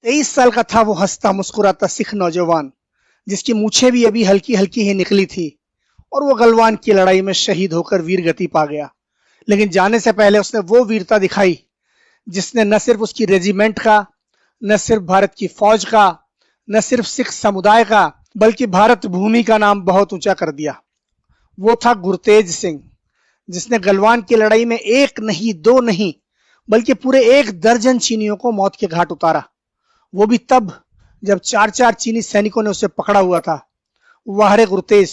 23 साल का था वो हंसता मुस्कुराता सिख नौजवान, जिसकी मूछें भी अभी हल्की हल्की ही निकली थी, और वो गलवान की लड़ाई में शहीद होकर वीर गति पा गया। लेकिन जाने से पहले उसने वो वीरता दिखाई जिसने न सिर्फ उसकी रेजिमेंट का, न सिर्फ भारत की फौज का, न सिर्फ सिख समुदाय का, बल्कि भारत भूमि का नाम बहुत ऊंचा कर दिया। वो था गुरतेज सिंह, जिसने गलवान की लड़ाई में एक नहीं दो नहीं बल्कि पूरे 1 दर्जन चीनियों को मौत के घाट उतारा। वो भी तब जब 4-4 चीनी सैनिकों ने उसे पकड़ा हुआ था। वाह रे गुरतेज,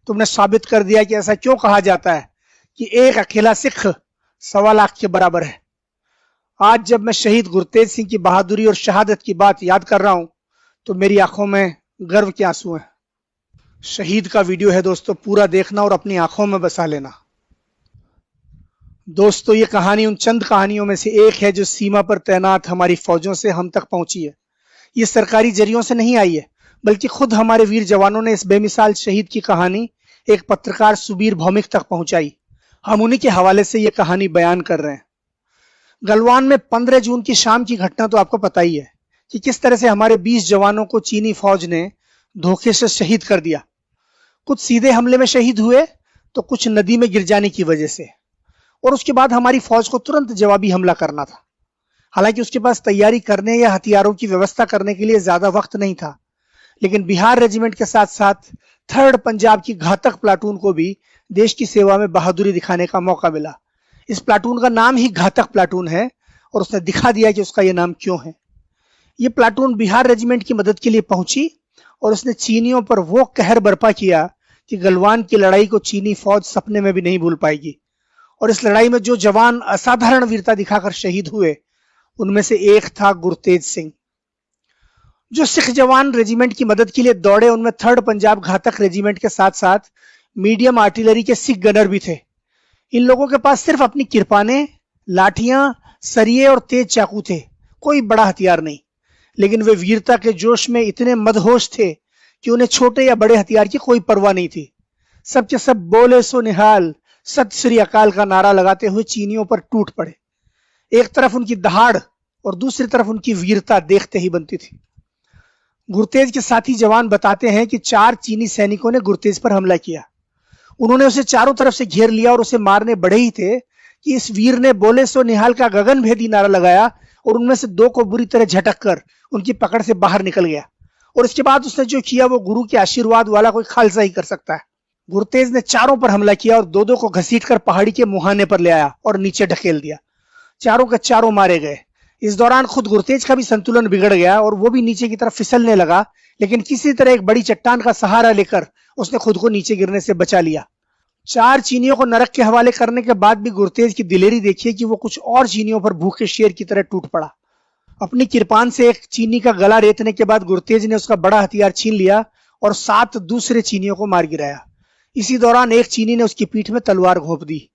तुमने साबित कर दिया कि ऐसा क्यों कहा जाता है कि एक अकेला सिख 1.25 लाख के बराबर है। आज जब मैं शहीद गुरतेज सिंह की बहादुरी और शहादत की बात याद कर रहा हूं तो मेरी आंखों में गर्व के आंसू हैं। शहीद का वीडियो है दोस्तों, पूरा देखना और अपनी आंखों में बसा लेना। दोस्तों, ये कहानी उन चंद कहानियों में से एक है जो सीमा पर तैनात हमारी फौजों से हम तक पहुंची है। ये सरकारी जरियों से नहीं आई है, बल्कि खुद हमारे वीर जवानों ने इस बेमिसाल शहीद की कहानी एक पत्रकार सुबीर भौमिक तक पहुंचाई। हम उन्हीं के हवाले से ये कहानी बयान कर रहे हैं। गलवान में 15 जून की शाम की घटना तो आपको पता ही है कि किस तरह से हमारे 20 जवानों को चीनी फौज ने धोखे से शहीद कर दिया। कुछ सीधे हमले में शहीद हुए तो कुछ नदी में गिर जाने की वजह से, और उसके बाद हमारी फौज को तुरंत जवाबी हमला करना था। हालांकि उसके पास तैयारी करने या हथियारों की व्यवस्था करने के लिए ज्यादा वक्त नहीं था, लेकिन बिहार रेजिमेंट के साथ साथ 3rd पंजाब की घातक प्लाटून को भी देश की सेवा में बहादुरी दिखाने का मौका मिला। इस प्लाटून का नाम ही घातक प्लाटून है और उसने दिखा दिया कि उसका यह नाम क्यों है। यह प्लाटून बिहार रेजिमेंट की मदद के लिए पहुंची और उसने चीनियों पर वो कहर बर्पा किया कि गलवान की लड़ाई को चीनी फौज सपने में भी नहीं भूल पाएगी। और इस लड़ाई में जो जवान असाधारण वीरता दिखाकर शहीद हुए उनमें से एक था गुरतेज सिंह। जो सिख जवान रेजिमेंट की मदद के लिए दौड़े उनमें 3rd पंजाब घातक रेजिमेंट के साथ साथ मीडियम आर्टिलरी के सिख गनर भी थे। इन लोगों के पास सिर्फ अपनी किरपानें, लाठियां, सरिये और तेज चाकू थे, कोई बड़ा हथियार नहीं। लेकिन वे वीरता के जोश में इतने मदहोश थे कि उन्हें छोटे या बड़े हथियार की कोई परवाह नहीं थी। सबके सब बोले सो निहाल, सत श्री अकाल का नारा लगाते हुए चीनियों पर टूट पड़े। एक तरफ उनकी दहाड़ और दूसरी तरफ उनकी वीरता देखते ही बनती थी। गुरतेज के साथी जवान बताते हैं कि 4 चीनी सैनिकों ने गुरतेज पर हमला किया। उन्होंने उसे चारों तरफ से घेर लिया और उसे मारने बढ़े ही थे कि इस वीर ने बोले सो निहाल का गगनभेदी नारा लगाया और उनमें से 2 को बुरी तरह झटक कर उनकी पकड़ से बाहर निकल गया। और इसके बाद उसने जो किया वो गुरु के आशीर्वाद वाला कोई खालसा ही कर सकता है। गुरतेज ने चारों पर हमला किया और 2-2 को घसीटकर पहाड़ी के मुहाने पर ले आया और नीचे ढकेल दिया। चारों के चारों मारे गए। इस दौरान खुद गुरतेज का भी संतुलन बिगड़ गया और वो भी नीचे की तरफ फिसलने लगा, लेकिन किसी तरह एक बड़ी चट्टान का सहारा लेकर उसने खुद को नीचे गिरने से बचा लिया। 4 चीनियों को नरक के हवाले करने के बाद भी गुरतेज की दिलेरी देखिए कि वो कुछ और चीनियों पर भूखे शेर की तरह टूट पड़ा। अपनी किरपान से एक चीनी का गला रेतने के बाद गुरतेज ने उसका बड़ा हथियार छीन लिया और 7 दूसरे चीनियों को मार गिराया। इसी दौरान एक चीनी ने उसकी पीठ में तलवार घोंप दी।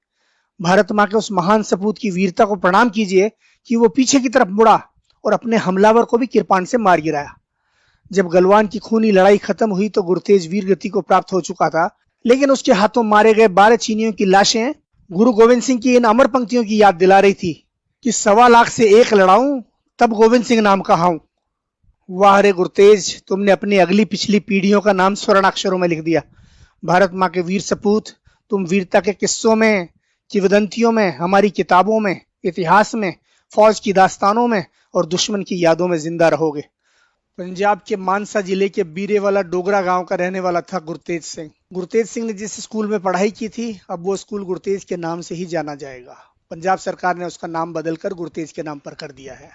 भारत मां के उस महान सपूत की वीरता को प्रणाम कीजिए कि वो पीछे की तरफ मुड़ा और अपने हमलावर को भी किरपान से मार गिराया। जब गलवान की खूनी लड़ाई खत्म हुई तो गुरतेज वीर गति को प्राप्त हो चुका था, लेकिन उसके हाथों मारे गए 12 चीनियों की लाशें गुरु गोविंद सिंह की इन अमर पंक्तियों की याद दिला रही थी कि 1.25 लाख से एक लड़ाऊं तब गोविंद सिंह नाम कहाऊं। वाह रे गुरतेज, तुमने अपनी अगली पिछली पीढ़ियों का नाम स्वर्णाक्षरों में लिख दिया। भारत मां के वीर सपूत, तुम वीरता के किस्सों में, किंवदंतियों में, हमारी किताबों में, इतिहास में, फौज की दास्तानों में और दुश्मन की यादों में जिंदा रहोगे। पंजाब के मानसा जिले के बीरेवाला डोगरा गांव का रहने वाला था गुरतेज सिंह। गुरतेज सिंह ने जिस स्कूल में पढ़ाई की थी अब वो स्कूल गुरतेज के नाम से ही जाना जाएगा। पंजाब सरकार ने उसका नाम बदलकर गुरतेज के नाम पर कर दिया है।